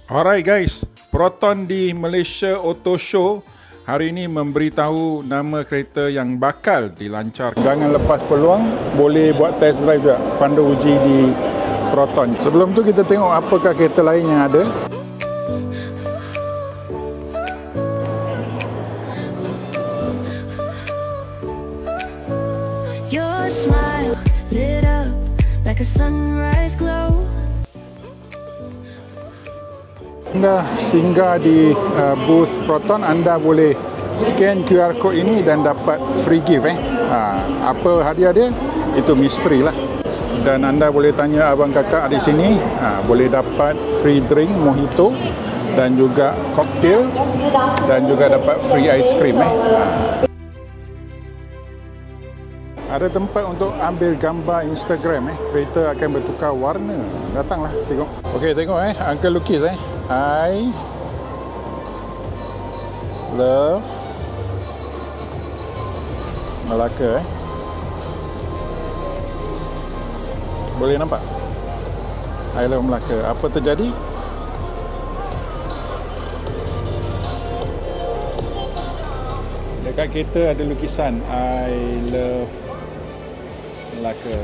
Alright guys, Proton di Malaysia Auto Show hari ini memberitahu nama kereta yang bakal dilancarkan. Jangan lepas peluang, boleh buat test drive juga, pandu uji di Proton. Sebelum tu kita tengok apakah kereta lain yang ada. Your smile lit up like a sunrise glow. Anda singgah di booth Proton, anda boleh scan QR code ini dan dapat free gift. Apa hadiah dia? Itu misteri lah. Dan anda boleh tanya abang kakak di sini, boleh dapat free drink mojito dan juga koktail dan juga dapat free ice cream. Ada tempat untuk ambil gambar Instagram. Kereta akan bertukar warna. Datanglah tengok. Okey, tengok Uncle lukis I love Melaka. Boleh nampak? I love Melaka. Apa terjadi? Dekat kereta ada lukisan I love Melaka.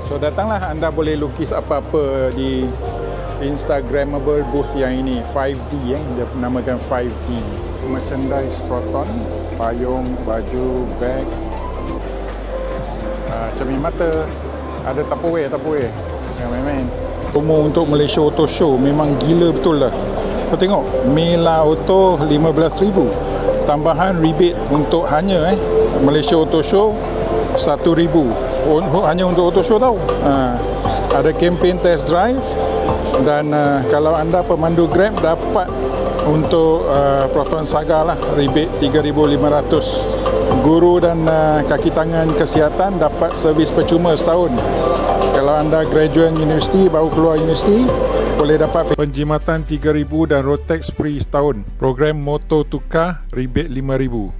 So datanglah, anda boleh lukis apa-apa di Instagrammable booth yang ini. 5D dia namakan 5D. Merchandise Proton, payung, baju, bag, cermin mata, ada Tupperware. Jangan main-main. Promo untuk Malaysia Auto Show memang gila betul lah. Kau tengok, Mela Auto 15,000. Tambahan rebate untuk hanya Malaysia Auto Show 1,000. Hanya untuk Auto Show tau. Ada kempen test drive. Dan kalau anda pemandu Grab, dapat untuk Proton Saga lah rebate 3,500. Guru dan kaki tangan kesihatan dapat servis percuma setahun. Kalau anda graduate universiti, baru keluar universiti, boleh dapat penjimatan 3,000 dan road tax free setahun. Program motor tukar rebate 5,000.